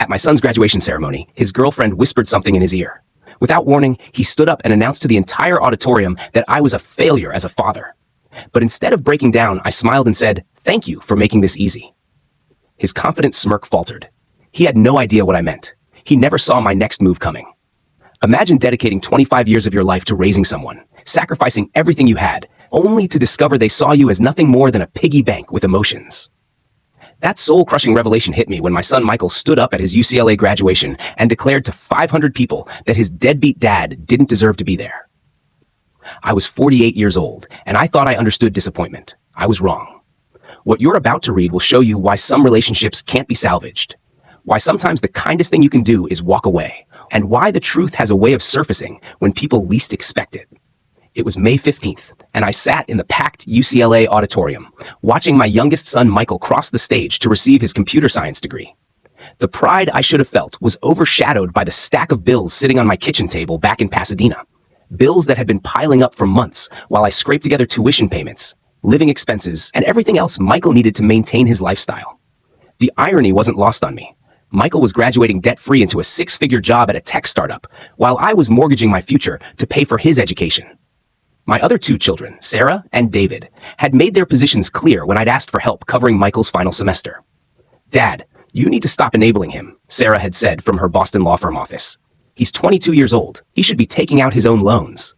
At my son's graduation ceremony, his girlfriend whispered something in his ear. Without warning, he stood up and announced to the entire auditorium that I was a failure as a father. But instead of breaking down, I smiled and said, "Thank you for making this easy." His confident smirk faltered. He had no idea what I meant. He never saw my next move coming. Imagine dedicating 25 years of your life to raising someone, sacrificing everything you had, only to discover they saw you as nothing more than a piggy bank with emotions. That soul-crushing revelation hit me when my son Michael stood up at his UCLA graduation and declared to 500 people that his deadbeat dad didn't deserve to be there. I was 48 years old, and I thought I understood disappointment. I was wrong. What you're about to read will show you why some relationships can't be salvaged, why sometimes the kindest thing you can do is walk away, and why the truth has a way of surfacing when people least expect it. It was May 15th, and I sat in the packed UCLA auditorium, watching my youngest son Michael cross the stage to receive his computer science degree. The pride I should have felt was overshadowed by the stack of bills sitting on my kitchen table back in Pasadena. Bills that had been piling up for months while I scraped together tuition payments, living expenses, and everything else Michael needed to maintain his lifestyle. The irony wasn't lost on me. Michael was graduating debt-free into a six-figure job at a tech startup, while I was mortgaging my future to pay for his education. My other two children, Sarah and David, had made their positions clear when I'd asked for help covering Michael's final semester. "Dad, you need to stop enabling him," Sarah had said from her Boston law firm office. "He's 22 years old. He should be taking out his own loans."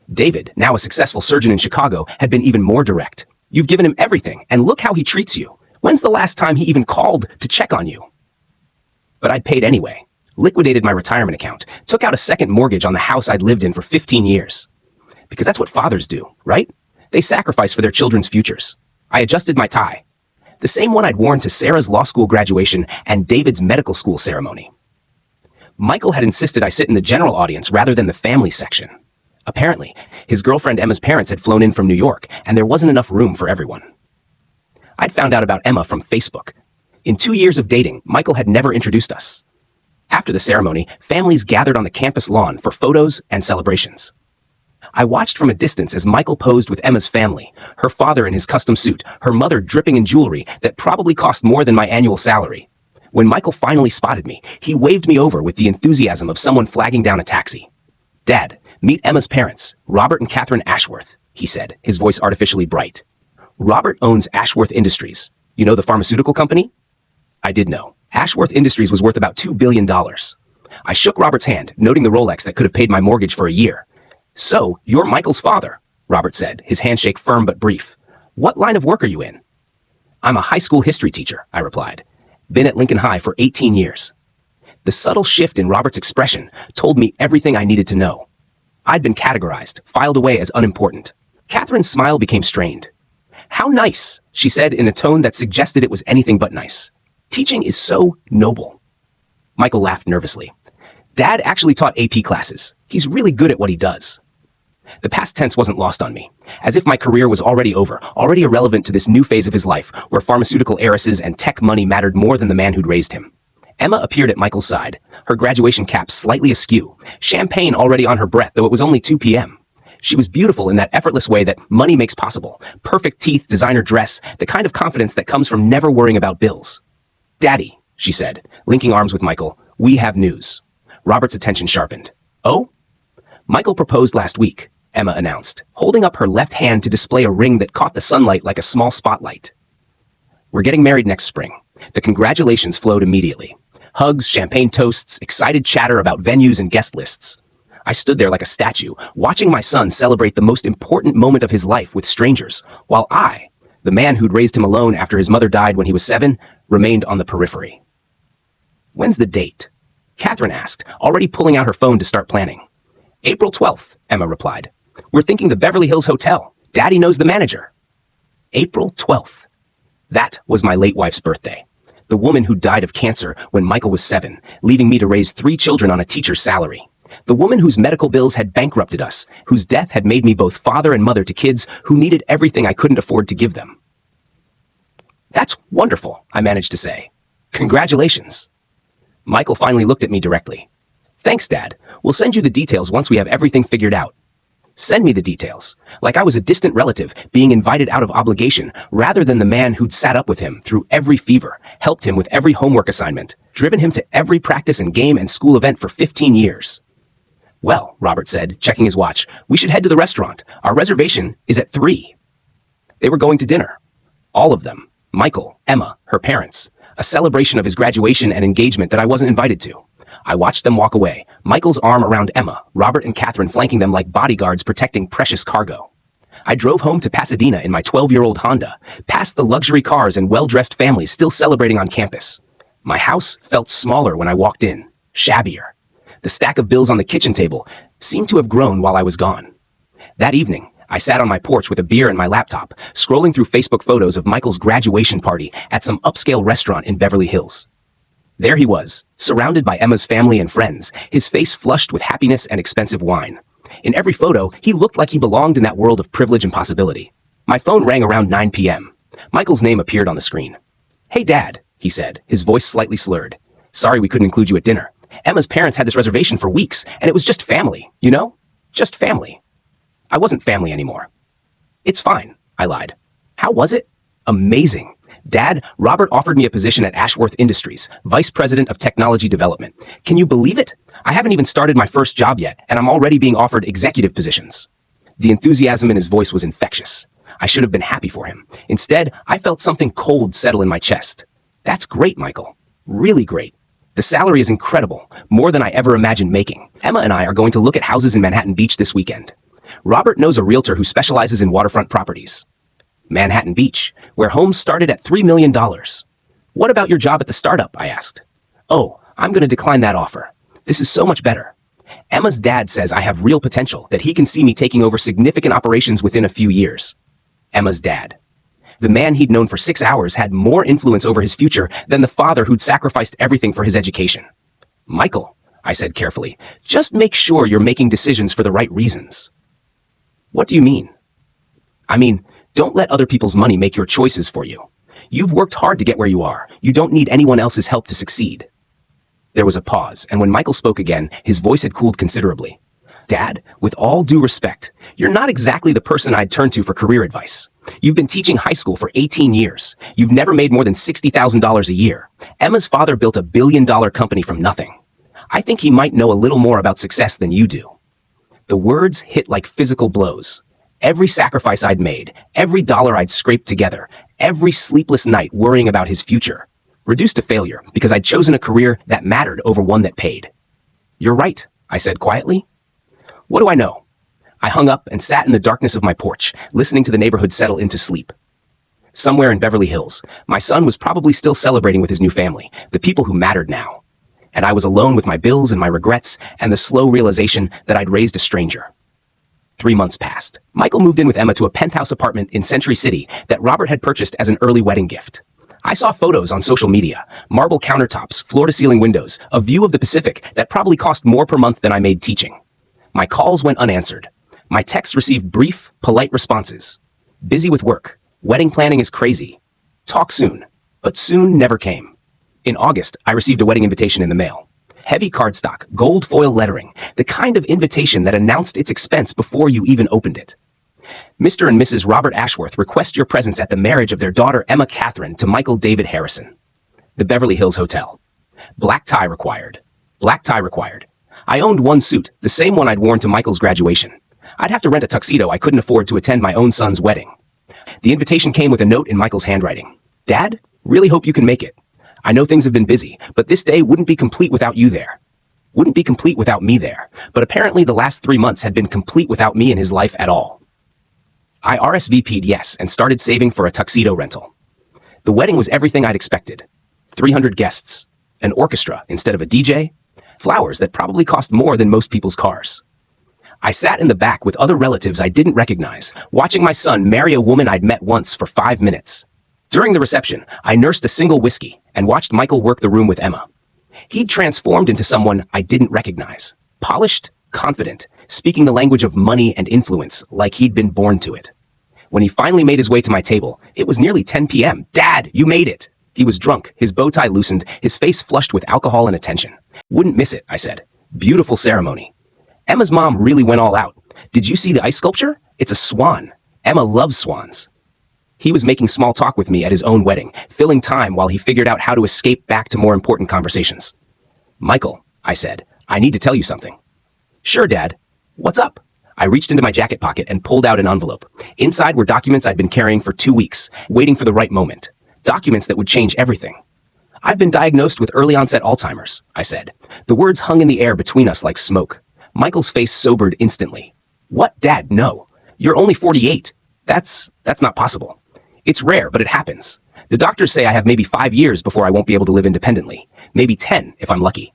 David, now a successful surgeon in Chicago, had been even more direct. "You've given him everything, and look how he treats you. When's the last time he even called to check on you?" But I'd paid anyway, liquidated my retirement account, took out a second mortgage on the house I'd lived in for 15 years. Because that's what fathers do, right? They sacrifice for their children's futures. I adjusted my tie, the same one I'd worn to Sarah's law school graduation and David's medical school ceremony. Michael had insisted I sit in the general audience rather than the family section. Apparently, his girlfriend Emma's parents had flown in from New York, and there wasn't enough room for everyone. I'd found out about Emma from Facebook. In 2 years of dating, Michael had never introduced us. After the ceremony, families gathered on the campus lawn for photos and celebrations. I watched from a distance as Michael posed with Emma's family, her father in his custom suit, her mother dripping in jewelry that probably cost more than my annual salary. When Michael finally spotted me, he waved me over with the enthusiasm of someone flagging down a taxi. "Dad, meet Emma's parents, Robert and Catherine Ashworth," he said, his voice artificially bright. "Robert owns Ashworth Industries. You know the pharmaceutical company?" I did know. Ashworth Industries was worth about $2 billion. I shook Robert's hand, noting the Rolex that could have paid my mortgage for a year. "So, you're Michael's father," Robert said, his handshake firm but brief. "What line of work are you in?" "I'm a high school history teacher," I replied. "Been at Lincoln High for 18 years. The subtle shift in Robert's expression told me everything I needed to know. I'd been categorized, filed away as unimportant. Catherine's smile became strained. "How nice," she said in a tone that suggested it was anything but nice. "Teaching is so noble." Michael laughed nervously. "Dad actually taught AP classes. He's really good at what he does." The past tense wasn't lost on me, as if my career was already over, already irrelevant to this new phase of his life, where pharmaceutical heiresses and tech money mattered more than the man who'd raised him. Emma appeared at Michael's side, her graduation cap slightly askew, champagne already on her breath, though it was only 2 p.m. She was beautiful in that effortless way that money makes possible. Perfect teeth, designer dress, the kind of confidence that comes from never worrying about bills. "Daddy," she said, linking arms with Michael, "we have news." Robert's attention sharpened. "Oh?" "Michael proposed last week," Emma announced, holding up her left hand to display a ring that caught the sunlight like a small spotlight. "We're getting married next spring." The congratulations flowed immediately. Hugs, champagne toasts, excited chatter about venues and guest lists. I stood there like a statue, watching my son celebrate the most important moment of his life with strangers, while I, the man who'd raised him alone after his mother died when he was 7, remained on the periphery. "When's the date?" Catherine asked, already pulling out her phone to start planning. "April 12th, Emma replied. "We're thinking the Beverly Hills Hotel. Daddy knows the manager." April 12th. That was my late wife's birthday. The woman who died of cancer when Michael was 7, leaving me to raise 3 children on a teacher's salary. The woman whose medical bills had bankrupted us, whose death had made me both father and mother to kids who needed everything I couldn't afford to give them. "That's wonderful," I managed to say. "Congratulations." Michael finally looked at me directly. "Thanks, Dad. We'll send you the details once we have everything figured out." Send me the details. Like I was a distant relative being invited out of obligation rather than the man who'd sat up with him through every fever, helped him with every homework assignment, driven him to every practice and game and school event for 15 years. Well, Robert said, checking his watch, we should head to the restaurant. Our reservation is at 3. They were going to dinner. All of them. Michael, Emma, her parents. A celebration of his graduation and engagement that I wasn't invited to. I watched them walk away, Michael's arm around Emma, Robert and Catherine flanking them like bodyguards protecting precious cargo. I drove home to Pasadena in my 12-year-old Honda, past the luxury cars and well-dressed families still celebrating on campus. My house felt smaller when I walked in, shabbier. The stack of bills on the kitchen table seemed to have grown while I was gone. That evening, I sat on my porch with a beer and my laptop, scrolling through Facebook photos of Michael's graduation party at some upscale restaurant in Beverly Hills. There he was, surrounded by Emma's family and friends, his face flushed with happiness and expensive wine. In every photo, he looked like he belonged in that world of privilege and possibility. My phone rang around 9 p.m. Michael's name appeared on the screen. "Hey, Dad," he said, his voice slightly slurred. "Sorry we couldn't include you at dinner. Emma's parents had this reservation for weeks, and it was just family, you know? Just family." I wasn't family anymore. "It's fine," I lied. "How was it?" "Amazing. Dad, Robert offered me a position at Ashworth Industries, Vice President of Technology Development. Can you believe it? I haven't even started my first job yet, and I'm already being offered executive positions." The enthusiasm in his voice was infectious. I should have been happy for him. Instead, I felt something cold settle in my chest. "That's great, Michael. Really great. The salary is incredible, more than I ever imagined making. Emma and I are going to look at houses in Manhattan Beach this weekend. Robert knows a realtor who specializes in waterfront properties. Manhattan Beach, where homes started at $3 million. What about your job at the startup?" I asked. "Oh, I'm going to decline that offer. This is so much better. Emma's dad says I have real potential, that he can see me taking over significant operations within a few years." Emma's dad. The man he'd known for 6 hours had more influence over his future than the father who'd sacrificed everything for his education. "Michael," I said carefully, "just make sure you're making decisions for the right reasons." "What do you mean?" "I mean, don't let other people's money make your choices for you. You've worked hard to get where you are. You don't need anyone else's help to succeed." There was a pause, and when Michael spoke again, his voice had cooled considerably. "Dad, with all due respect, you're not exactly the person I'd turn to for career advice. You've been teaching high school for 18 years. You've never made more than $60,000 a year. Emma's father built a billion-dollar company from nothing. I think he might know a little more about success than you do." The words hit like physical blows. Every sacrifice I'd made, every dollar I'd scraped together, every sleepless night worrying about his future, reduced to failure because I'd chosen a career that mattered over one that paid. "You're right," I said quietly. "What do I know?" I hung up and sat in the darkness of my porch, listening to the neighborhood settle into sleep. Somewhere in Beverly Hills, my son was probably still celebrating with his new family, the people who mattered now. And I was alone with my bills and my regrets and the slow realization that I'd raised a stranger. 3 months passed. Michael moved in with Emma to a penthouse apartment in Century City that Robert had purchased as an early wedding gift. I saw photos on social media, marble countertops, floor-to-ceiling windows, a view of the Pacific that probably cost more per month than I made teaching. My calls went unanswered. My texts received brief, polite responses. "Busy with work. Wedding planning is crazy. Talk soon." But soon never came. In August, I received a wedding invitation in the mail. Heavy cardstock, gold foil lettering, the kind of invitation that announced its expense before you even opened it. "Mr. and Mrs. Robert Ashworth request your presence at the marriage of their daughter Emma Catherine to Michael David Harrison. The Beverly Hills Hotel. Black tie required. Black tie required." I owned one suit, the same one I'd worn to Michael's graduation. I'd have to rent a tuxedo I couldn't afford to attend my own son's wedding. The invitation came with a note in Michael's handwriting. "Dad, really hope you can make it. I know things have been busy, but this day wouldn't be complete without you there. Wouldn't be complete without me there, but apparently the last 3 months had been complete without me in his life at all." I RSVP'd yes and started saving for a tuxedo rental. The wedding was everything I'd expected. 300 guests, an orchestra instead of a DJ, flowers that probably cost more than most people's cars. I sat in the back with other relatives I didn't recognize, watching my son marry a woman I'd met once for 5 minutes. During the reception, I nursed a single whiskey and watched Michael work the room with Emma. He'd transformed into someone I didn't recognize. Polished, confident, speaking the language of money and influence like he'd been born to it. When he finally made his way to my table, it was nearly 10 p.m. "Dad, you made it!" He was drunk, his bow tie loosened, his face flushed with alcohol and attention. "Wouldn't miss it," I said. "Beautiful ceremony. Emma's mom really went all out. Did you see the ice sculpture? It's a swan. Emma loves swans. He was making small talk with me at his own wedding, filling time while he figured out how to escape back to more important conversations. Michael, I said, I need to tell you something. Sure, Dad. What's up? I reached into my jacket pocket and pulled out an envelope. Inside were documents I'd been carrying for 2 weeks, waiting for the right moment. Documents that would change everything. I've been diagnosed with early onset Alzheimer's, I said. The words hung in the air between us like smoke. Michael's face sobered instantly. What, Dad? No. You're only 48. That's not possible. It's rare, but it happens. The doctors say I have maybe 5 years before I won't be able to live independently. Maybe 10 if I'm lucky.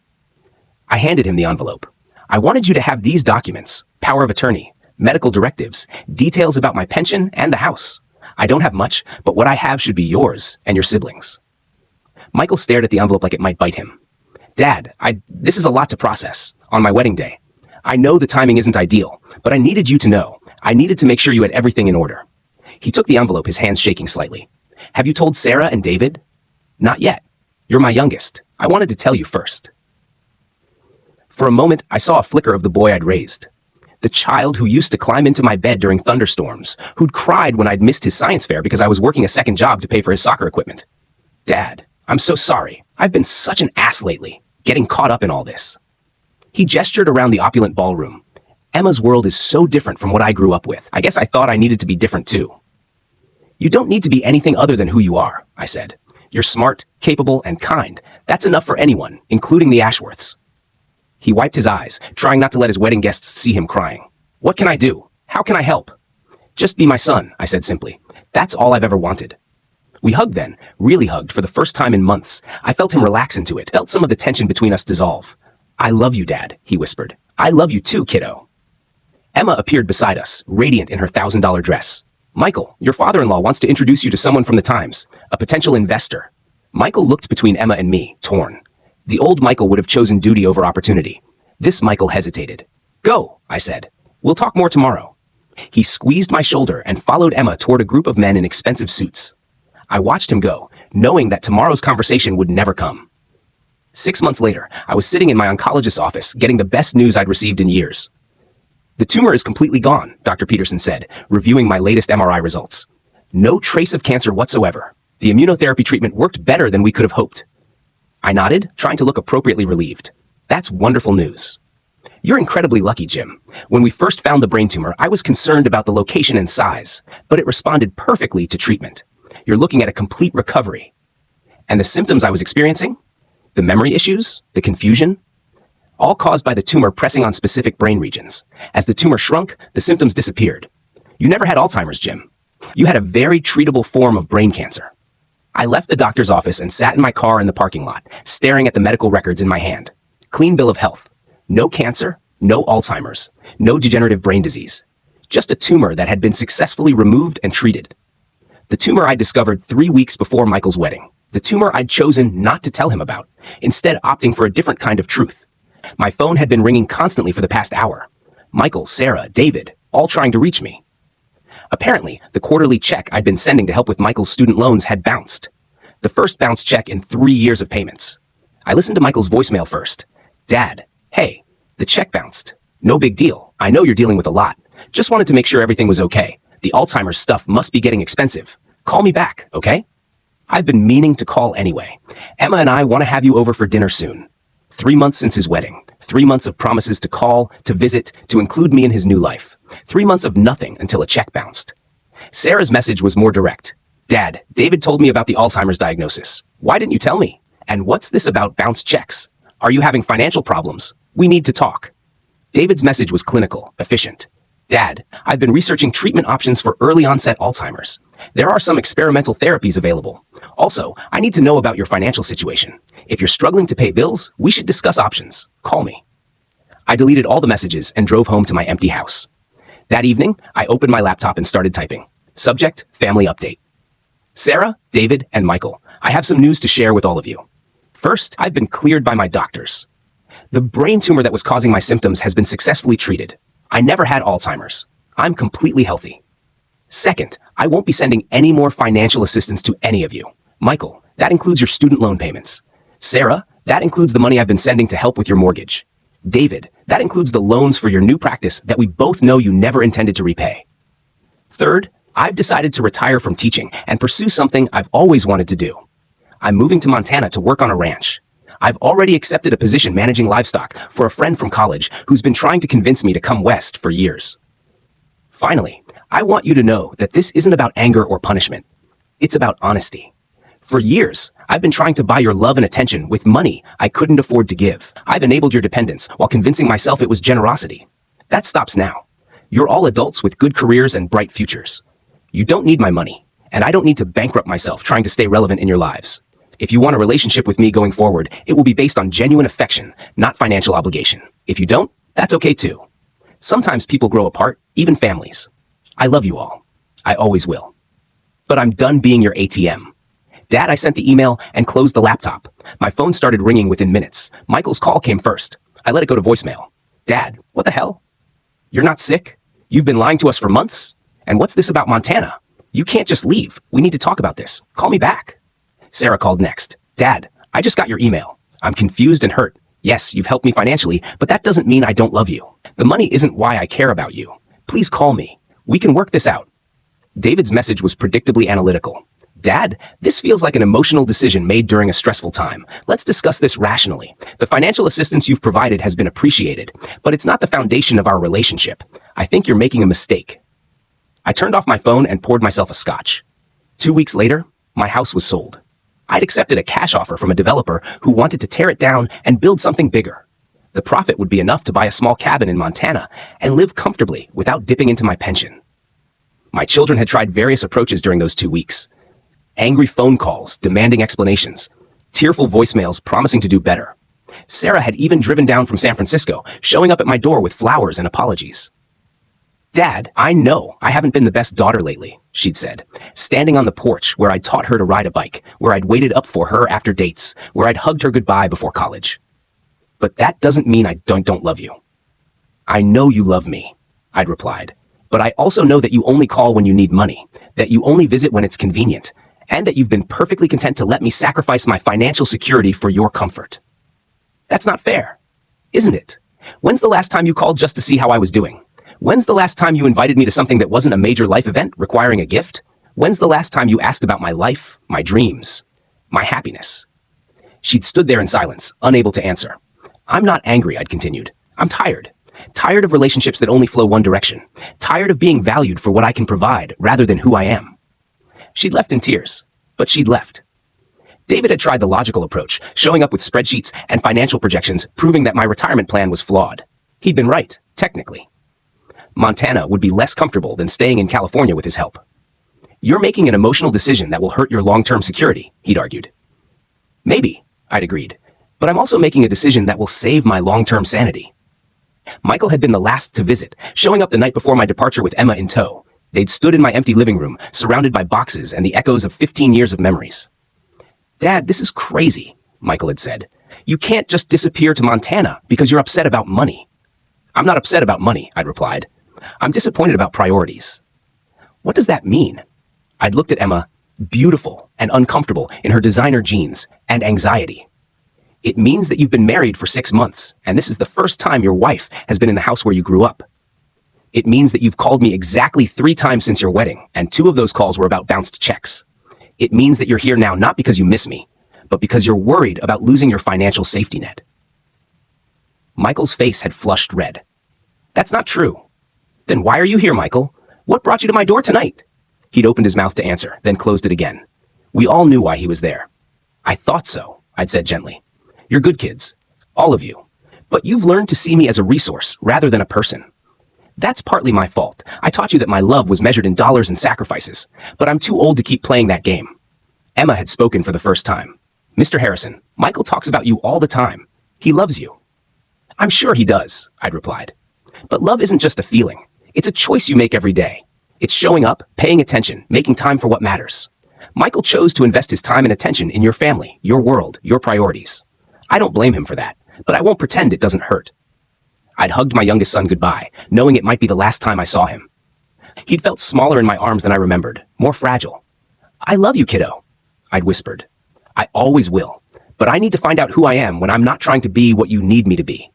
I handed him the envelope. I wanted you to have these documents: power of attorney, medical directives, details about my pension and the house. I don't have much, but what I have should be yours and your siblings. Michael stared at the envelope like it might bite him. Dad, this is a lot to process on my wedding day. I know the timing isn't ideal, but I needed you to know. I needed to make sure you had everything in order. He took the envelope, his hands shaking slightly. Have you told Sarah and David? Not yet. You're my youngest. I wanted to tell you first. For a moment, I saw a flicker of the boy I'd raised. The child who used to climb into my bed during thunderstorms, who'd cried when I'd missed his science fair because I was working a second job to pay for his soccer equipment. Dad, I'm so sorry. I've been such an ass lately, getting caught up in all this. He gestured around the opulent ballroom. Emma's world is so different from what I grew up with. I guess I thought I needed to be different too. You don't need to be anything other than who you are, I said. You're smart, capable, and kind. That's enough for anyone, including the Ashworths. He wiped his eyes, trying not to let his wedding guests see him crying. What can I do? How can I help? Just be my son, I said simply. That's all I've ever wanted. We hugged then, really hugged for the first time in months. I felt him relax into it, felt some of the tension between us dissolve. I love you, Dad, he whispered. I love you too, kiddo. Emma appeared beside us, radiant in her $1,000 dress. Michael, your father-in-law wants to introduce you to someone from the Times, a potential investor. Michael looked between Emma and me, torn. The old Michael would have chosen duty over opportunity. This Michael hesitated. Go, I said. We'll talk more tomorrow. He squeezed my shoulder and followed Emma toward a group of men in expensive suits. I watched him go, knowing that tomorrow's conversation would never come. 6 months later, I was sitting in my oncologist's office, getting the best news I'd received in years. The tumor is completely gone, Dr. Peterson said, reviewing my latest MRI results. No trace of cancer whatsoever. The immunotherapy treatment worked better than we could have hoped. I nodded, trying to look appropriately relieved. That's wonderful news. You're incredibly lucky, Jim. When we first found the brain tumor, I was concerned about the location and size, but it responded perfectly to treatment. You're looking at a complete recovery. And the symptoms I was experiencing? The memory issues? The confusion? All caused by the tumor pressing on specific brain regions. As the tumor shrunk, the symptoms disappeared. You never had Alzheimer's, Jim. You had a very treatable form of brain cancer. I left the doctor's office and sat in my car in the parking lot, staring at the medical records in my hand. Clean bill of health. No cancer, no Alzheimer's, no degenerative brain disease. Just a tumor that had been successfully removed and treated. The tumor I discovered 3 weeks before Michael's wedding. The tumor I'd chosen not to tell him about, instead opting for a different kind of truth. My phone had been ringing constantly for the past hour. Michael, Sarah, David, all trying to reach me. Apparently, the quarterly check I'd been sending to help with Michael's student loans had bounced. The first bounced check in 3 years of payments. I listened to Michael's voicemail first. Dad, hey, the check bounced. No big deal. I know you're dealing with a lot. Just wanted to make sure everything was okay. The Alzheimer's stuff must be getting expensive. Call me back, okay? I've been meaning to call anyway. Emma and I want to have you over for dinner soon. 3 months since his wedding. 3 months of promises to call, to visit, to include me in his new life. 3 months of nothing until a check bounced. Sarah's message was more direct. Dad, David told me about the Alzheimer's diagnosis. Why didn't you tell me? And what's this about bounced checks? Are you having financial problems? We need to talk. David's message was clinical, efficient. Dad, I've been researching treatment options for early onset Alzheimer's. There are some experimental therapies available. Also, I need to know about your financial situation. If you're struggling to pay bills, we should discuss options. Call me. I deleted all the messages and drove home to my empty house. That evening, I opened my laptop and started typing. Subject, family update. Sarah, David, and Michael, I have some news to share with all of you. First, I've been cleared by my doctors. The brain tumor that was causing my symptoms has been successfully treated. I never had Alzheimer's. I'm completely healthy. Second, I won't be sending any more financial assistance to any of you. Michael, that includes your student loan payments. Sarah, that includes the money I've been sending to help with your mortgage. David, That includes the loans for your new practice that we both know you never intended to repay. Third, I've decided to retire from teaching and pursue something I've always wanted to do. I'm moving to Montana to work on a ranch. I've already accepted a position managing livestock for a friend from college who's been trying to convince me to come west for years. Finally, I want you to know that this isn't about anger or punishment. It's about honesty. For years, I've been trying to buy your love and attention with money I couldn't afford to give. I've enabled your dependence while convincing myself it was generosity. That stops now. You're all adults with good careers and bright futures. You don't need my money, and I don't need to bankrupt myself trying to stay relevant in your lives. If you want a relationship with me going forward, it will be based on genuine affection, not financial obligation. If you don't, that's okay too. Sometimes people grow apart, even families. I love you all. I always will. But I'm done being your ATM. Dad, I sent the email and closed the laptop. My phone started ringing within minutes. Michael's call came first. I let it go to voicemail. Dad, what the hell? You're not sick? You've been lying to us for months? And what's this about Montana? You can't just leave. We need to talk about this. Call me back. Sarah called next. Dad, I just got your email. I'm confused and hurt. Yes, you've helped me financially, but that doesn't mean I don't love you. The money isn't why I care about you. Please call me. We can work this out. David's message was predictably analytical. Dad, this feels like an emotional decision made during a stressful time. Let's discuss this rationally. The financial assistance you've provided has been appreciated, but it's not the foundation of our relationship. I think you're making a mistake. I turned off my phone and poured myself a scotch. 2 weeks later, my house was sold. I'd accepted a cash offer from a developer who wanted to tear it down and build something bigger. The profit would be enough to buy a small cabin in Montana and live comfortably without dipping into my pension. My children had tried various approaches during those 2 weeks. Angry phone calls demanding explanations, tearful voicemails promising to do better. Sarah had even driven down from San Francisco, showing up at my door with flowers and apologies. Dad, I know I haven't been the best daughter lately, she'd said, standing on the porch where I'd taught her to ride a bike, where I'd waited up for her after dates, where I'd hugged her goodbye before college. But that doesn't mean I don't love you. I know you love me, I'd replied, but I also know that you only call when you need money, that you only visit when it's convenient, and that you've been perfectly content to let me sacrifice my financial security for your comfort. That's not fair, isn't it? When's the last time you called just to see how I was doing? When's the last time you invited me to something that wasn't a major life event requiring a gift? When's the last time you asked about my life, my dreams, my happiness? She'd stood there in silence, unable to answer. I'm not angry, I'd continued. I'm tired. Tired of relationships that only flow one direction. Tired of being valued for what I can provide rather than who I am. She'd left in tears, but she'd left. David had tried the logical approach, showing up with spreadsheets and financial projections, proving that my retirement plan was flawed. He'd been right, technically. Montana would be less comfortable than staying in California with his help. You're making an emotional decision that will hurt your long-term security, he'd argued. Maybe, I'd agreed, but I'm also making a decision that will save my long-term sanity. Michael had been the last to visit, showing up the night before my departure with Emma in tow. They'd stood in my empty living room, surrounded by boxes and the echoes of 15 years of memories. Dad, this is crazy, Michael had said. You can't just disappear to Montana because you're upset about money. I'm not upset about money, I'd replied. I'm disappointed about priorities. What does that mean? I'd looked at Emma, beautiful and uncomfortable in her designer jeans, and anxiety. It means that you've been married for 6 months, and this is the first time your wife has been in the house where you grew up. It means that you've called me exactly 3 times since your wedding, and 2 of those calls were about bounced checks. It means that you're here now not because you miss me, but because you're worried about losing your financial safety net. Michael's face had flushed red. That's not true. Then why are you here, Michael? What brought you to my door tonight? He'd opened his mouth to answer, then closed it again. We all knew why he was there. I thought so, I'd said gently. You're good kids, all of you. But you've learned to see me as a resource rather than a person. That's partly my fault. I taught you that my love was measured in dollars and sacrifices, but I'm too old to keep playing that game. Emma had spoken for the first time. Mr. Harrison, Michael talks about you all the time. He loves you. I'm sure he does, I'd replied. But love isn't just a feeling. It's a choice you make every day. It's showing up, paying attention, making time for what matters. Michael chose to invest his time and attention in your family, your world, your priorities. I don't blame him for that, but I won't pretend it doesn't hurt. I'd hugged my youngest son goodbye, knowing it might be the last time I saw him. He'd felt smaller in my arms than I remembered, more fragile. I love you, kiddo, I'd whispered. I always will, but I need to find out who I am when I'm not trying to be what you need me to be.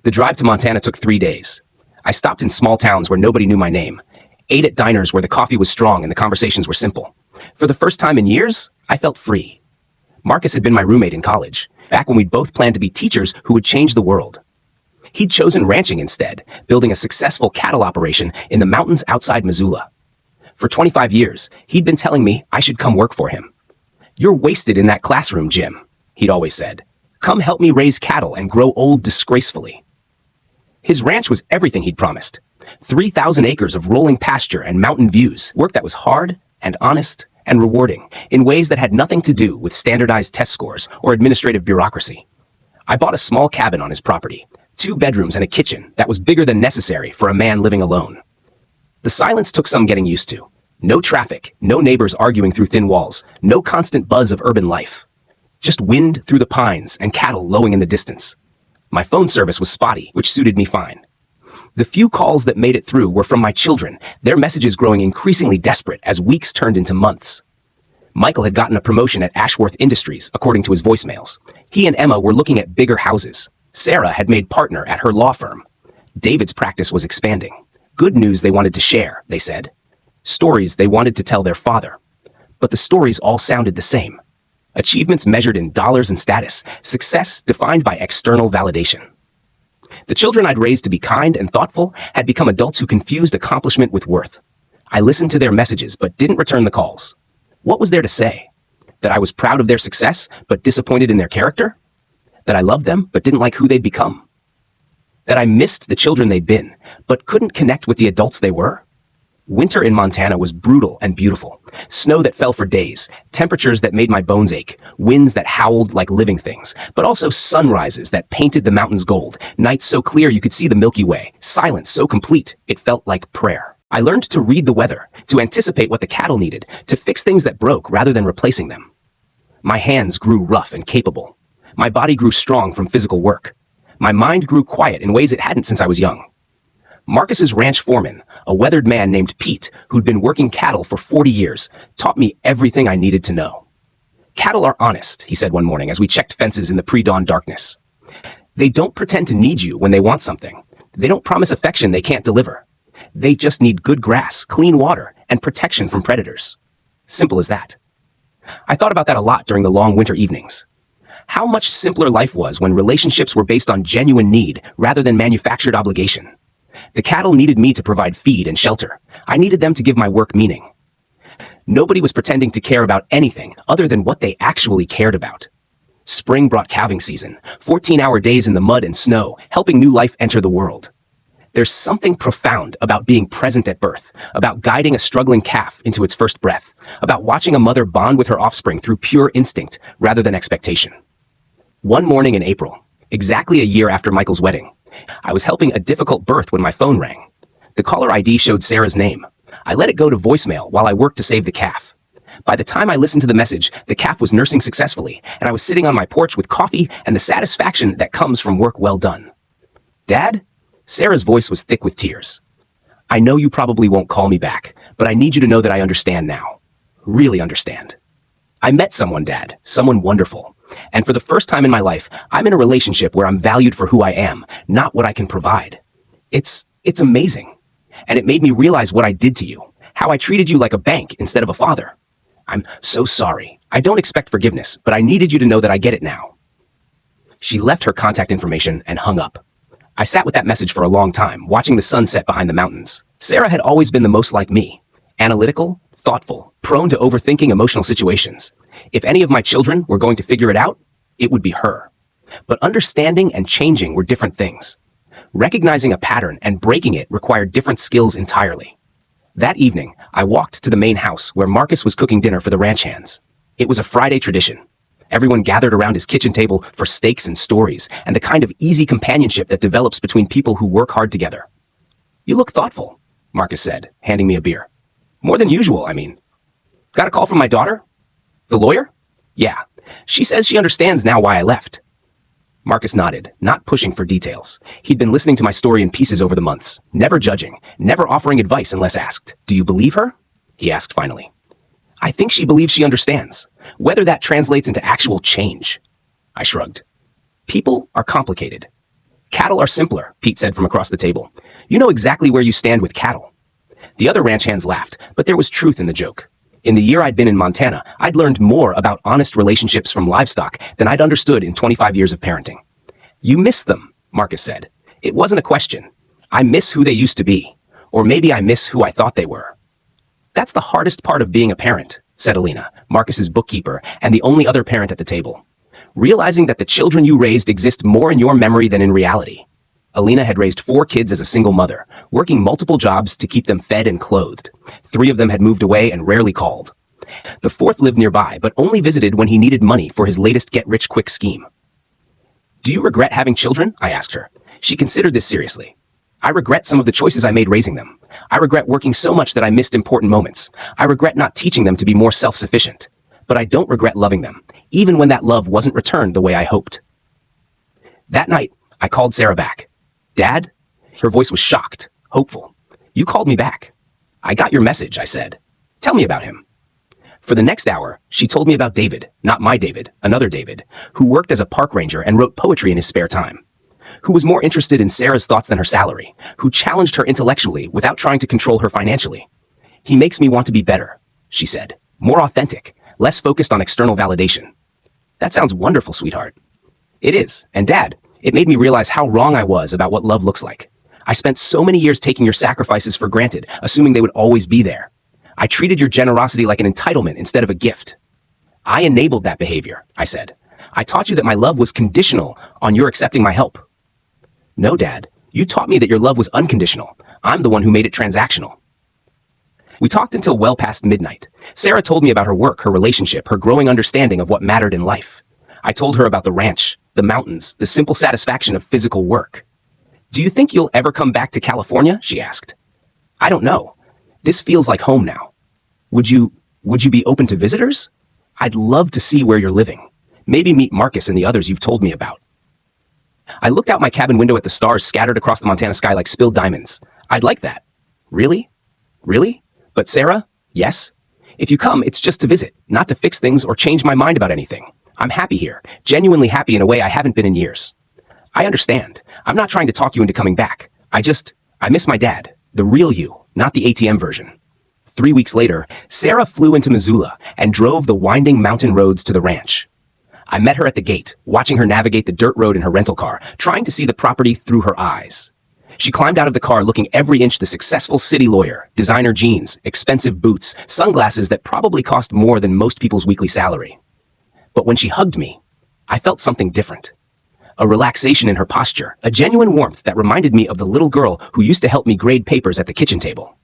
The drive to Montana took 3 days. I stopped in small towns where nobody knew my name, ate at diners where the coffee was strong and the conversations were simple. For the first time in years, I felt free. Marcus had been my roommate in college, back when we'd both planned to be teachers who would change the world. He'd chosen ranching instead, building a successful cattle operation in the mountains outside Missoula. For 25 years, he'd been telling me I should come work for him. "You're wasted in that classroom, Jim," he'd always said. "Come help me raise cattle and grow old disgracefully." His ranch was everything he'd promised. 3,000 acres of rolling pasture and mountain views, work that was hard and honest and rewarding in ways that had nothing to do with standardized test scores or administrative bureaucracy. I bought a small cabin on his property, 2 bedrooms and a kitchen that was bigger than necessary for a man living alone. The silence took some getting used to. No traffic, no neighbors arguing through thin walls, no constant buzz of urban life. Just wind through the pines and cattle lowing in the distance. My phone service was spotty, which suited me fine. The few calls that made it through were from my children, their messages growing increasingly desperate as weeks turned into months. Michael had gotten a promotion at Ashworth Industries, according to his voicemails. He and Emma were looking at bigger houses. Sarah had made partner at her law firm. David's practice was expanding. Good news they wanted to share, they said. Stories they wanted to tell their father. But the stories all sounded the same. Achievements measured in dollars and status, success defined by external validation. The children I'd raised to be kind and thoughtful had become adults who confused accomplishment with worth. I listened to their messages but didn't return the calls. What was there to say? That I was proud of their success but disappointed in their character? That I loved them but didn't like who they'd become? That I missed the children they'd been but couldn't connect with the adults they were? Winter in Montana was brutal and beautiful. Snow that fell for days, temperatures that made my bones ache, winds that howled like living things, but also sunrises that painted the mountains gold, nights so clear you could see the Milky Way, silence so complete it felt like prayer. I learned to read the weather, to anticipate what the cattle needed, to fix things that broke rather than replacing them. My hands grew rough and capable. My body grew strong from physical work. My mind grew quiet in ways it hadn't since I was young. Marcus's ranch foreman, a weathered man named Pete, who'd been working cattle for 40 years, taught me everything I needed to know. "Cattle are honest," he said one morning as we checked fences in the pre-dawn darkness. "They don't pretend to need you when they want something. They don't promise affection they can't deliver. They just need good grass, clean water, and protection from predators. Simple as that." I thought about that a lot during the long winter evenings. How much simpler life was when relationships were based on genuine need rather than manufactured obligation. The cattle needed me to provide feed and shelter. I needed them to give my work meaning. Nobody was pretending to care about anything other than what they actually cared about. Spring brought calving season, 14-hour days in the mud and snow, helping new life enter the world. There's something profound about being present at birth, about guiding a struggling calf into its first breath, about watching a mother bond with her offspring through pure instinct rather than expectation. One morning in April, exactly a year after Michael's wedding, I was helping a difficult birth when my phone rang. The caller ID showed Sarah's name. I let it go to voicemail while I worked to save the calf. By the time I listened to the message, the calf was nursing successfully, and I was sitting on my porch with coffee and the satisfaction that comes from work well done. "Dad?" Sarah's voice was thick with tears. "I know you probably won't call me back, but I need you to know that I understand now. Really understand. I met someone, Dad, someone wonderful. And for the first time in my life, I'm in a relationship where I'm valued for who I am, not what I can provide. It's amazing. And it made me realize what I did to you, how I treated you like a bank instead of a father. I'm so sorry. I don't expect forgiveness, but I needed you to know that I get it now." She left her contact information and hung up. I sat with that message for a long time, watching the sun set behind the mountains. Sarah had always been the most like me. Analytical, thoughtful, prone to overthinking emotional situations. If any of my children were going to figure it out, it would be her. But understanding and changing were different things. Recognizing a pattern and breaking it required different skills entirely. That evening, I walked to the main house where Marcus was cooking dinner for the ranch hands. It was a Friday tradition. Everyone gathered around his kitchen table for steaks and stories, and the kind of easy companionship that develops between people who work hard together. "You look thoughtful," Marcus said, handing me a beer. "More than usual, I mean. Got a call from my daughter? The lawyer? Yeah. She says she understands now why I left." Marcus nodded, not pushing for details. He'd been listening to my story in pieces over the months, never judging, never offering advice unless asked. "Do you believe her?" he asked finally. "I think she believes she understands. Whether that translates into actual change." I shrugged. "People are complicated. Cattle are simpler, Pete said from across the table. You know exactly where you stand with cattle. The other ranch hands laughed, but there was truth in the joke. In the year I'd been in Montana, I'd learned more about honest relationships from livestock than I'd understood in 25 years of parenting. You miss them, Marcus said. It wasn't a question. I miss who they used to be. Or maybe I miss who I thought they were. That's the hardest part of being a parent, said Alina, Marcus's bookkeeper and the only other parent at the table. Realizing that the children you raised exist more in your memory than in reality. Alina had raised 4 kids as a single mother, working multiple jobs to keep them fed and clothed. 3 of them had moved away and rarely called. The 4th lived nearby, but only visited when he needed money for his latest get-rich-quick scheme. Do you regret having children? I asked her. She considered this seriously. I regret some of the choices I made raising them. I regret working so much that I missed important moments. I regret not teaching them to be more self-sufficient. But I don't regret loving them, even when that love wasn't returned the way I hoped. That night, I called Sarah back. Dad? Her voice was shocked, hopeful. You called me back. I got your message, I said. Tell me about him. For the next hour, she told me about David, not my David, another David, who worked as a park ranger and wrote poetry in his spare time, who was more interested in Sarah's thoughts than her salary, who challenged her intellectually without trying to control her financially. He makes me want to be better, she said, more authentic, less focused on external validation. That sounds wonderful, sweetheart. It is, and Dad, it made me realize how wrong I was about what love looks like. I spent so many years taking your sacrifices for granted, assuming they would always be there. I treated your generosity like an entitlement instead of a gift. I enabled that behavior, I said. I taught you that my love was conditional on your accepting my help. No, Dad, you taught me that your love was unconditional. I'm the one who made it transactional. We talked until well past midnight. Sarah told me about her work, her relationship, her growing understanding of what mattered in life. I told her about the ranch, the mountains, the simple satisfaction of physical work. Do you think you'll ever come back to California? She asked. I don't know. This feels like home now. Would you be open to visitors? I'd love to see where you're living. Maybe meet Marcus and the others you've told me about. I looked out my cabin window at the stars scattered across the Montana sky like spilled diamonds. I'd like that. Really? Really? But Sarah, yes? If you come, it's just to visit, not to fix things or change my mind about anything. I'm happy here, genuinely happy in a way I haven't been in years. I understand. I'm not trying to talk you into coming back. I miss my dad, the real you, not the ATM version. 3 weeks later, Sarah flew into Missoula and drove the winding mountain roads to the ranch. I met her at the gate, watching her navigate the dirt road in her rental car, trying to see the property through her eyes. She climbed out of the car looking every inch the successful city lawyer, designer jeans, expensive boots, sunglasses that probably cost more than most people's weekly salary. But when she hugged me, I felt something different. A relaxation in her posture, a genuine warmth that reminded me of the little girl who used to help me grade papers at the kitchen table.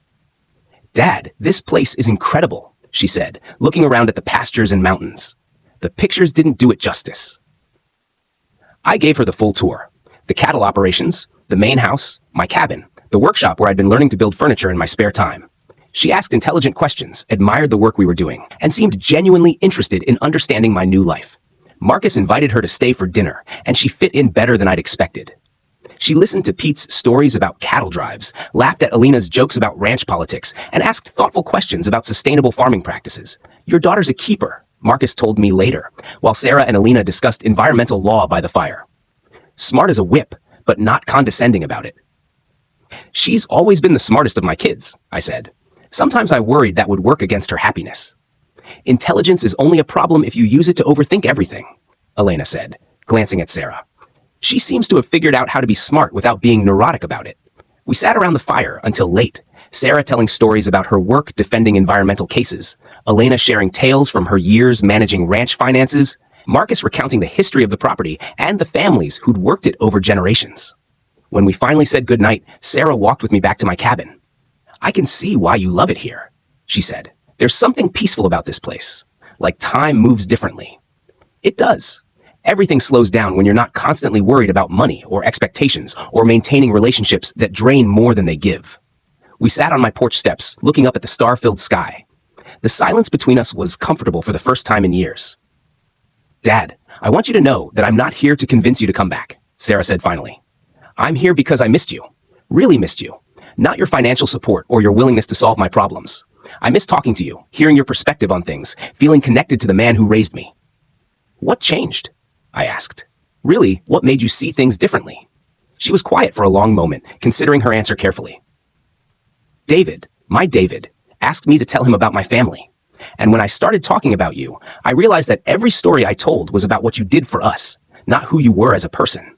Dad, this place is incredible, she said, looking around at the pastures and mountains. The pictures didn't do it justice. I gave her the full tour. The cattle operations, the main house, my cabin, the workshop where I'd been learning to build furniture in my spare time. She asked intelligent questions, admired the work we were doing, and seemed genuinely interested in understanding my new life. Marcus invited her to stay for dinner, and she fit in better than I'd expected. She listened to Pete's stories about cattle drives, laughed at Alina's jokes about ranch politics, and asked thoughtful questions about sustainable farming practices. Your daughter's a keeper, Marcus told me later, while Sarah and Alina discussed environmental law by the fire. Smart as a whip, but not condescending about it. She's always been the smartest of my kids, I said. Sometimes I worried that would work against her happiness. Intelligence is only a problem if you use it to overthink everything, Elena said, glancing at Sarah. She seems to have figured out how to be smart without being neurotic about it. We sat around the fire until late, Sarah telling stories about her work defending environmental cases, Elena sharing tales from her years managing ranch finances, Marcus recounting the history of the property and the families who'd worked it over generations. When we finally said goodnight, Sarah walked with me back to my cabin. I can see why you love it here, she said. There's something peaceful about this place, like time moves differently. It does. Everything slows down when you're not constantly worried about money or expectations or maintaining relationships that drain more than they give. We sat on my porch steps, looking up at the star-filled sky. The silence between us was comfortable for the first time in years. Dad, I want you to know that I'm not here to convince you to come back, Sarah said finally. I'm here because I missed you, really missed you, not your financial support or your willingness to solve my problems. I miss talking to you, hearing your perspective on things, feeling connected to the man who raised me. What changed? I asked. Really, what made you see things differently? She was quiet for a long moment, considering her answer carefully. David, my David, asked me to tell him about my family. And when I started talking about you, I realized that every story I told was about what you did for us, not who you were as a person.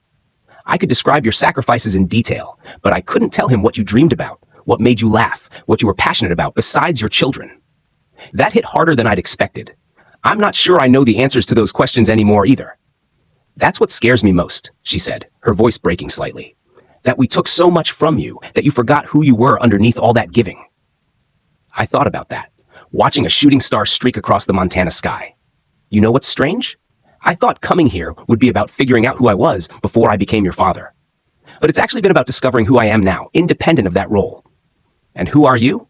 I could describe your sacrifices in detail, but I couldn't tell him what you dreamed about, what made you laugh, what you were passionate about besides your children. That hit harder than I'd expected. I'm not sure I know the answers to those questions anymore either. That's what scares me most, she said, her voice breaking slightly. That we took so much from you that you forgot who you were underneath all that giving. I thought about that, watching a shooting star streak across the Montana sky. You know what's strange? I thought coming here would be about figuring out who I was before I became your father. But it's actually been about discovering who I am now, independent of that role. And who are you?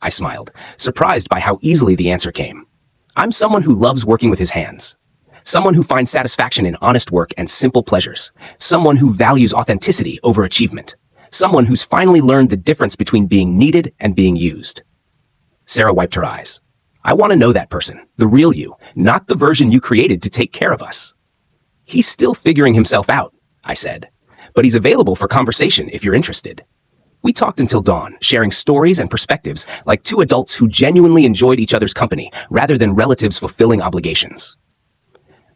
I smiled, surprised by how easily the answer came. I'm someone who loves working with his hands. Someone who finds satisfaction in honest work and simple pleasures. Someone who values authenticity over achievement. Someone who's finally learned the difference between being needed and being used. Sarah wiped her eyes. I want to know that person, the real you, not the version you created to take care of us. He's still figuring himself out, I said, but he's available for conversation if you're interested. We talked until dawn, sharing stories and perspectives like two adults who genuinely enjoyed each other's company rather than relatives fulfilling obligations.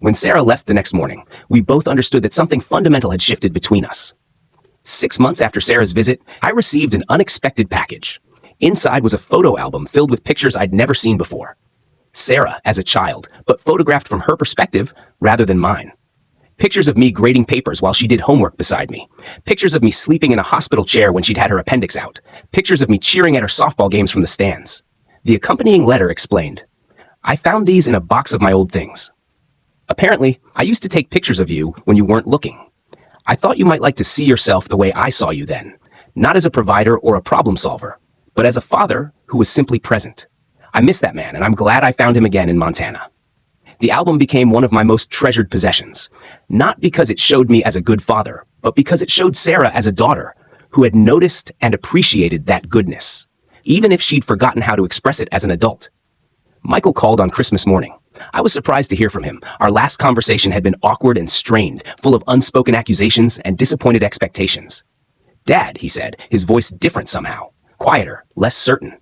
When Sarah left the next morning, we both understood that something fundamental had shifted between us. 6 months after Sarah's visit, I received an unexpected package. Inside was a photo album filled with pictures I'd never seen before. Sarah as a child, but photographed from her perspective rather than mine. Pictures of me grading papers while she did homework beside me. Pictures of me sleeping in a hospital chair when she'd had her appendix out. Pictures of me cheering at her softball games from the stands. The accompanying letter explained, I found these in a box of my old things. Apparently, I used to take pictures of you when you weren't looking. I thought you might like to see yourself the way I saw you then, not as a provider or a problem solver, but as a father who was simply present. I miss that man, and I'm glad I found him again in Montana. The album became one of my most treasured possessions, not because it showed me as a good father, but because it showed Sarah as a daughter who had noticed and appreciated that goodness, even if she'd forgotten how to express it as an adult. Michael called on Christmas morning. I was surprised to hear from him. Our last conversation had been awkward and strained, full of unspoken accusations and disappointed expectations. Dad, he said, his voice different somehow, quieter, less certain.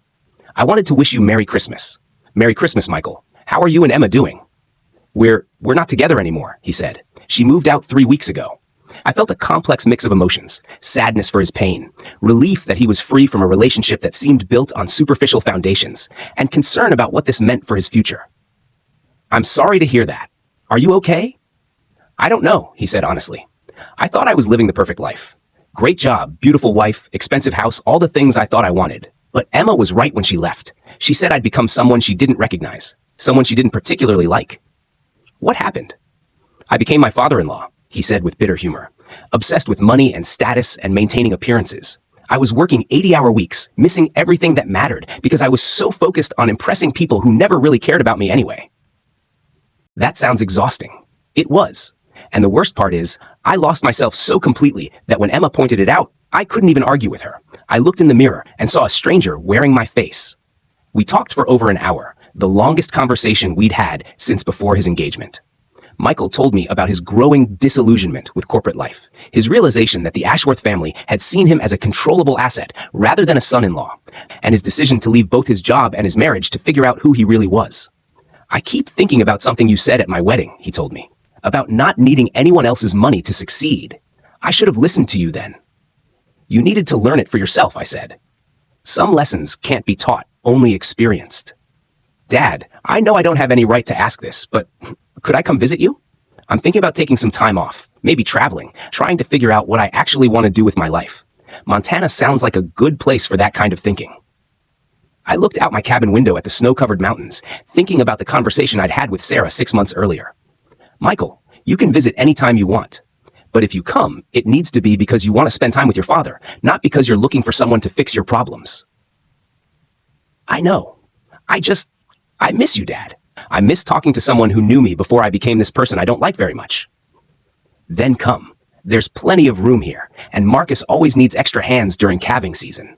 I wanted to wish you Merry Christmas. Merry Christmas, Michael. How are you and Emma doing? We're not together anymore, he said. She moved out 3 weeks ago. I felt a complex mix of emotions, sadness for his pain, relief that he was free from a relationship that seemed built on superficial foundations, and concern about what this meant for his future. I'm sorry to hear that. Are you okay? I don't know, he said honestly. I thought I was living the perfect life. Great job, beautiful wife, expensive house, all the things I thought I wanted. But Emma was right when she left. She said I'd become someone she didn't recognize, someone she didn't particularly like. What happened? I became my father-in-law, he said with bitter humor, obsessed with money and status and maintaining appearances. I was working 80-hour weeks, missing everything that mattered because I was so focused on impressing people who never really cared about me anyway. That sounds exhausting. It was. And the worst part is, I lost myself so completely that when Emma pointed it out, I couldn't even argue with her. I looked in the mirror and saw a stranger wearing my face. We talked for over an hour, the longest conversation we'd had since before his engagement. Michael told me about his growing disillusionment with corporate life, his realization that the Ashworth family had seen him as a controllable asset rather than a son-in-law, and his decision to leave both his job and his marriage to figure out who he really was. I keep thinking about something you said at my wedding, he told me, about not needing anyone else's money to succeed. I should have listened to you then. You needed to learn it for yourself, I said. Some lessons can't be taught, only experienced. Dad, I know I don't have any right to ask this, but could I come visit you? I'm thinking about taking some time off, maybe traveling, trying to figure out what I actually want to do with my life. Montana sounds like a good place for that kind of thinking. I looked out my cabin window at the snow-covered mountains, thinking about the conversation I'd had with Sarah 6 months earlier. Michael, you can visit anytime you want. But if you come, it needs to be because you want to spend time with your father, not because you're looking for someone to fix your problems. I know. I miss you, Dad. I miss talking to someone who knew me before I became this person I don't like very much. Then come. There's plenty of room here, and Marcus always needs extra hands during calving season.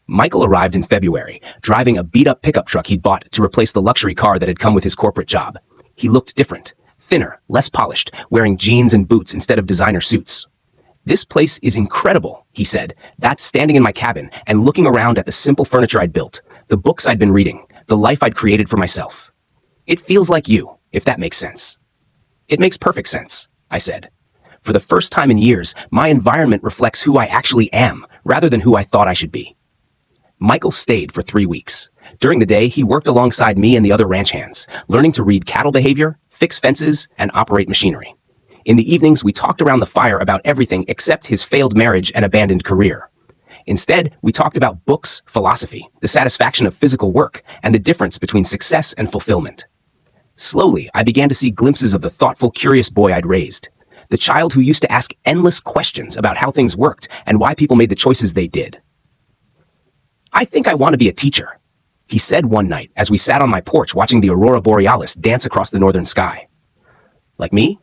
Michael arrived in February, driving a beat-up pickup truck he'd bought to replace the luxury car that had come with his corporate job. He looked different, thinner, less polished, wearing jeans and boots instead of designer suits. "This place is incredible," he said, that standing in my cabin and looking around at the simple furniture I'd built, the books I'd been reading, the life I'd created for myself. "It feels like you, if that makes sense." "It makes perfect sense," I said. For the first time in years, my environment reflects who I actually am, rather than who I thought I should be. Michael stayed for 3 weeks. During the day, he worked alongside me and the other ranch hands, learning to read cattle behavior, fix fences, and operate machinery. In the evenings, we talked around the fire about everything except his failed marriage and abandoned career. Instead, we talked about books, philosophy, the satisfaction of physical work, and the difference between success and fulfillment. Slowly, I began to see glimpses of the thoughtful, curious boy I'd raised. The child who used to ask endless questions about how things worked and why people made the choices they did. "I think I want to be a teacher," he said one night as we sat on my porch watching the aurora borealis dance across the northern sky. "Like me?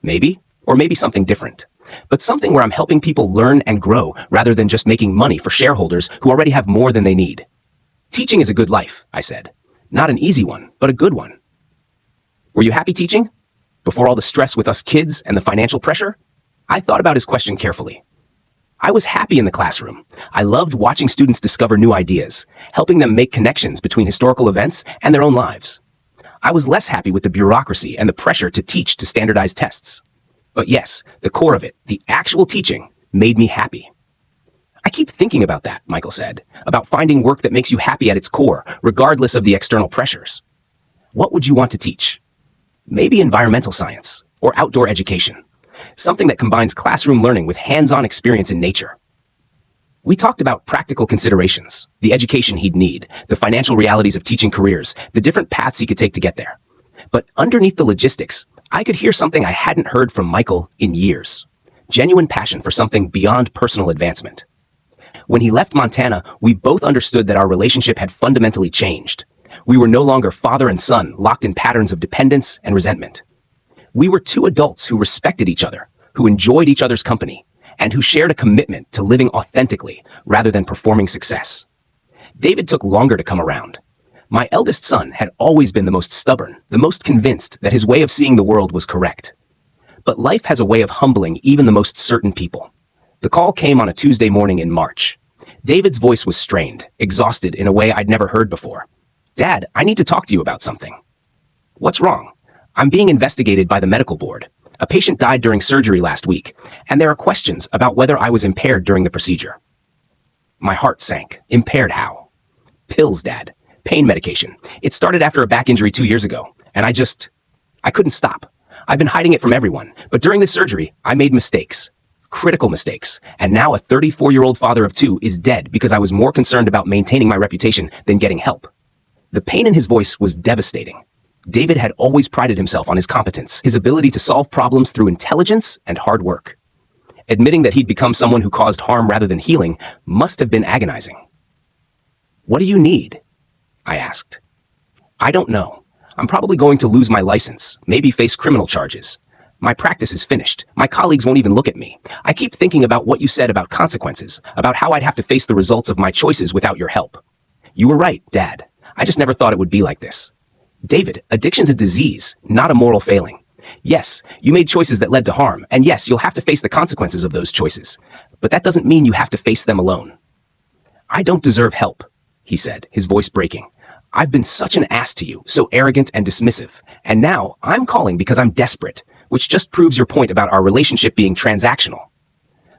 Maybe. Or maybe something different. But something where I'm helping people learn and grow rather than just making money for shareholders who already have more than they need." "Teaching is a good life," I said. "Not an easy one, but a good one." "Were you happy teaching? Before all the stress with us kids and the financial pressure?" I thought about his question carefully. I was happy in the classroom. I loved watching students discover new ideas, helping them make connections between historical events and their own lives. I was less happy with the bureaucracy and the pressure to teach to standardized tests. But yes, the core of it, the actual teaching, made me happy. "I keep thinking about that," Michael said, "about finding work that makes you happy at its core, regardless of the external pressures." "What would you want to teach?" "Maybe environmental science or outdoor education. Something that combines classroom learning with hands-on experience in nature." We talked about practical considerations, the education he'd need, the financial realities of teaching careers, the different paths he could take to get there. But underneath the logistics, I could hear something I hadn't heard from Michael in years. Genuine passion for something beyond personal advancement. When he left Montana, we both understood that our relationship had fundamentally changed. We were no longer father and son, locked in patterns of dependence and resentment. We were two adults who respected each other, who enjoyed each other's company, and who shared a commitment to living authentically rather than performing success. David took longer to come around. My eldest son had always been the most stubborn, the most convinced that his way of seeing the world was correct. But life has a way of humbling even the most certain people. The call came on a Tuesday morning in March. David's voice was strained, exhausted in a way I'd never heard before. "Dad, I need to talk to you about something." "What's wrong?" "I'm being investigated by the medical board. A patient died during surgery last week, and there are questions about whether I was impaired during the procedure." My heart sank. Impaired how? "Pills, Dad. Pain medication. It started after a back injury 2 years ago, and I couldn't stop. I've been hiding it from everyone, but during the surgery, I made mistakes. Critical mistakes. And now a 34-year-old father of 2 is dead because I was more concerned about maintaining my reputation than getting help." The pain in his voice was devastating. David had always prided himself on his competence, his ability to solve problems through intelligence and hard work. Admitting that he'd become someone who caused harm rather than healing must have been agonizing. "What do you need?" I asked. "I don't know. I'm probably going to lose my license, maybe face criminal charges. My practice is finished. My colleagues won't even look at me. I keep thinking about what you said about consequences, about how I'd have to face the results of my choices without your help. You were right, Dad. I just never thought it would be like this. David, addiction's a disease, not a moral failing. Yes, you made choices that led to harm, and yes, you'll have to face the consequences of those choices. But that doesn't mean you have to face them alone." "I don't deserve help," he said, his voice breaking. "I've been such an ass to you, so arrogant and dismissive. And now I'm calling because I'm desperate, which just proves your point about our relationship being transactional.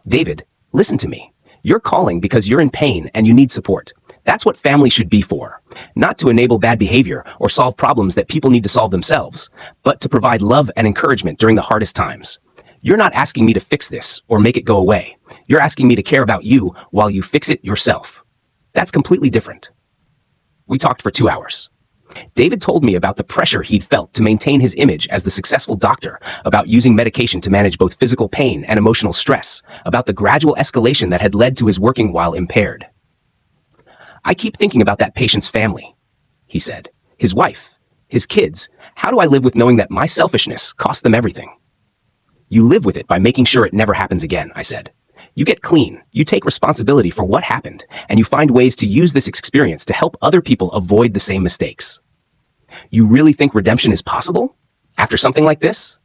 David, listen to me. You're calling because you're in pain and you need support. That's what family should be for. Not to enable bad behavior or solve problems that people need to solve themselves, but to provide love and encouragement during the hardest times. You're not asking me to fix this or make it go away. You're asking me to care about you while you fix it yourself. That's completely different." We talked for 2 hours. David told me about the pressure he'd felt to maintain his image as the successful doctor, about using medication to manage both physical pain and emotional stress, about the gradual escalation that had led to his working while impaired. "I keep thinking about that patient's family," he said. "His wife, his kids. How do I live with knowing that my selfishness cost them everything?" "You live with it by making sure it never happens again," I said. "You get clean, you take responsibility for what happened, and you find ways to use this experience to help other people avoid the same mistakes." "You really think redemption is possible? After something like this?"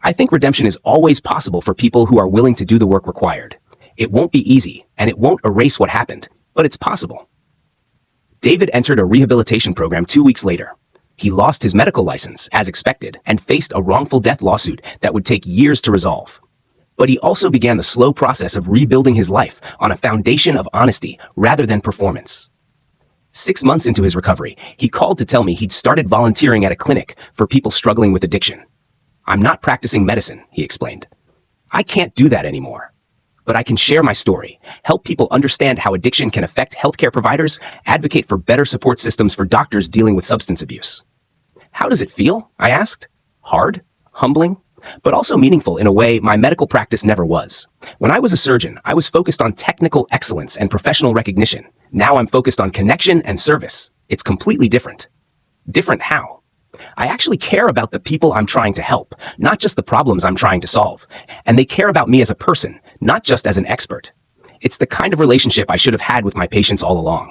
I think redemption is always possible for people who are willing to do the work required. It won't be easy, and it won't erase what happened, but it's possible. David entered a rehabilitation program 2 weeks later. He lost his medical license, as expected, and faced a wrongful death lawsuit that would take years to resolve. But he also began the slow process of rebuilding his life on a foundation of honesty rather than performance. 6 months into his recovery, he called to tell me he'd started volunteering at a clinic for people struggling with addiction. "I'm not practicing medicine," he explained. "I can't do that anymore. But I can share my story, help people understand how addiction can affect healthcare providers, advocate for better support systems for doctors dealing with substance abuse." "How does it feel?" I asked. "Hard, humbling, but also meaningful in a way my medical practice never was. When I was a surgeon, I was focused on technical excellence and professional recognition. Now I'm focused on connection and service. It's completely different." "Different how?" "I actually care about the people I'm trying to help, not just the problems I'm trying to solve. And they care about me as a person, not just as an expert. It's the kind of relationship I should have had with my patients all along."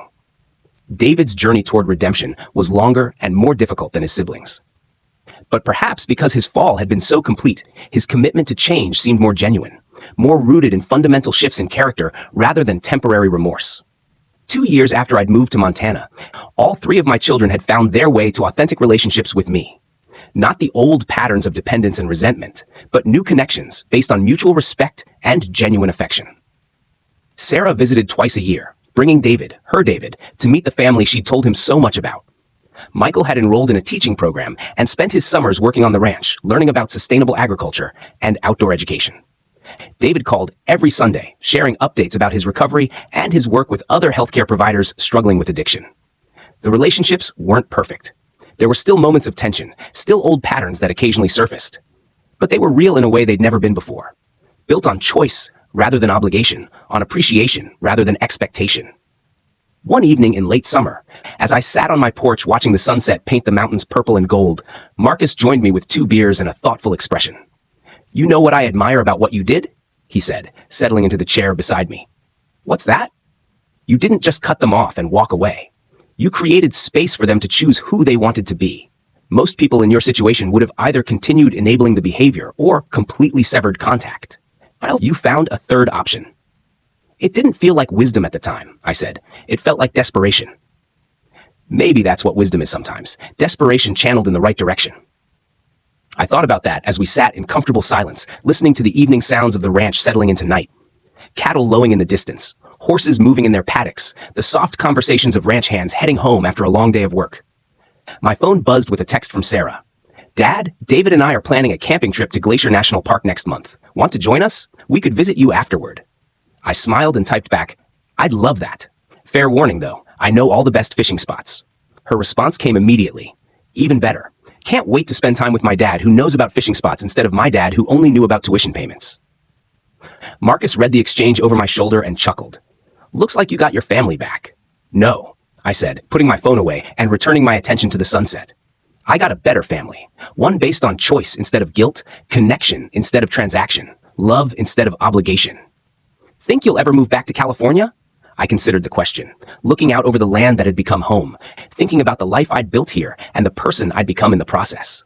David's journey toward redemption was longer and more difficult than his siblings. But perhaps because his fall had been so complete, his commitment to change seemed more genuine, more rooted in fundamental shifts in character rather than temporary remorse. 2 years after I'd moved to Montana, all 3 of my children had found their way to authentic relationships with me. Not the old patterns of dependence and resentment, but new connections based on mutual respect and genuine affection. Sarah visited twice a year, bringing David, her David, to meet the family she'd told him so much about. Michael had enrolled in a teaching program and spent his summers working on the ranch, learning about sustainable agriculture and outdoor education. David called every Sunday, sharing updates about his recovery and his work with other healthcare providers struggling with addiction. The relationships weren't perfect. There were still moments of tension, still old patterns that occasionally surfaced. But they were real in a way they'd never been before. Built on choice rather than obligation, on appreciation rather than expectation. One evening in late summer, as I sat on my porch watching the sunset paint the mountains purple and gold, Marcus joined me with 2 beers and a thoughtful expression. "You know what I admire about what you did?" he said, settling into the chair beside me. "What's that?" "You didn't just cut them off and walk away. You created space for them to choose who they wanted to be. Most people in your situation would have either continued enabling the behavior or completely severed contact. Well, you found a third option." "It didn't feel like wisdom at the time," I said. "It felt like desperation." Maybe that's what wisdom is sometimes, desperation channeled in the right direction. I thought about that as we sat in comfortable silence, listening to the evening sounds of the ranch settling into night. Cattle lowing in the distance, horses moving in their paddocks, the soft conversations of ranch hands heading home after a long day of work. My phone buzzed with a text from Sarah. "Dad, David and I are planning a camping trip to Glacier National Park next month. Want to join us? We could visit you afterward." I smiled and typed back, "I'd love that. Fair warning though, I know all the best fishing spots." Her response came immediately. "Even better. Can't wait to spend time with my dad who knows about fishing spots instead of my dad who only knew about tuition payments." Marcus read the exchange over my shoulder and chuckled. "Looks like you got your family back." "No," I said, putting my phone away and returning my attention to the sunset. "I got a better family. One based on choice instead of guilt, connection instead of transaction, love instead of obligation." "Think you'll ever move back to California?" I considered the question, looking out over the land that had become home, thinking about the life I'd built here and the person I'd become in the process.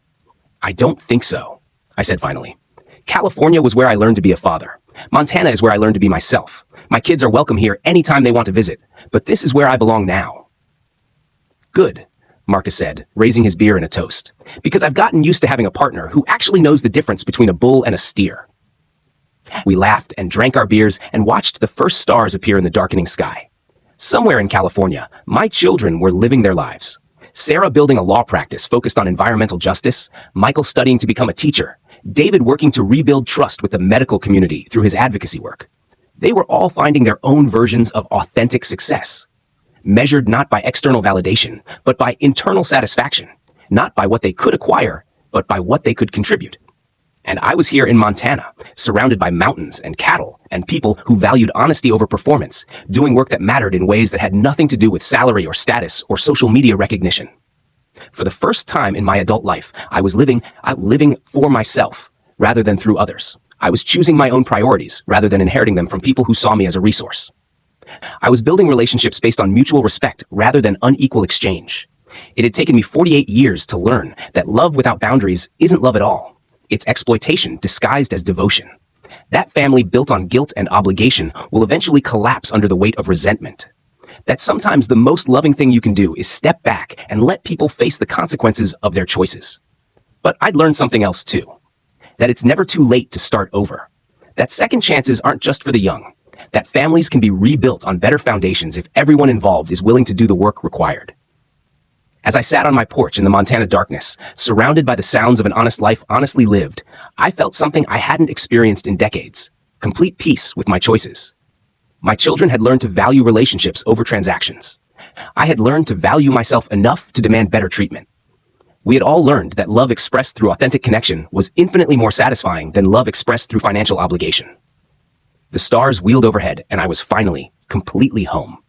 "I don't think so," I said finally. "California was where I learned to be a father. Montana is where I learned to be myself. My kids are welcome here anytime they want to visit, but this is where I belong now." "Good," Marcus said, raising his beer in a toast, "because I've gotten used to having a partner who actually knows the difference between a bull and a steer." We laughed and drank our beers and watched the first stars appear in the darkening sky. Somewhere in California, my children were living their lives. Sarah building a law practice focused on environmental justice, Michael studying to become a teacher, David working to rebuild trust with the medical community through his advocacy work. They were all finding their own versions of authentic success, measured not by external validation, but by internal satisfaction, not by what they could acquire, but by what they could contribute. And I was here in Montana, surrounded by mountains and cattle and people who valued honesty over performance, doing work that mattered in ways that had nothing to do with salary or status or social media recognition. For the first time in my adult life, I was living for myself rather than through others. I was choosing my own priorities rather than inheriting them from people who saw me as a resource. I was building relationships based on mutual respect rather than unequal exchange. It had taken me 48 years to learn that love without boundaries isn't love at all. It's exploitation disguised as devotion. That family built on guilt and obligation will eventually collapse under the weight of resentment. That sometimes the most loving thing you can do is step back and let people face the consequences of their choices. But I'd learned something else too. That it's never too late to start over. That second chances aren't just for the young. That families can be rebuilt on better foundations if everyone involved is willing to do the work required. As I sat on my porch in the Montana darkness, surrounded by the sounds of an honest life honestly lived, I felt something I hadn't experienced in decades: complete peace with my choices. My children had learned to value relationships over transactions. I had learned to value myself enough to demand better treatment. We had all learned that love expressed through authentic connection was infinitely more satisfying than love expressed through financial obligation. The stars wheeled overhead, and I was finally completely home.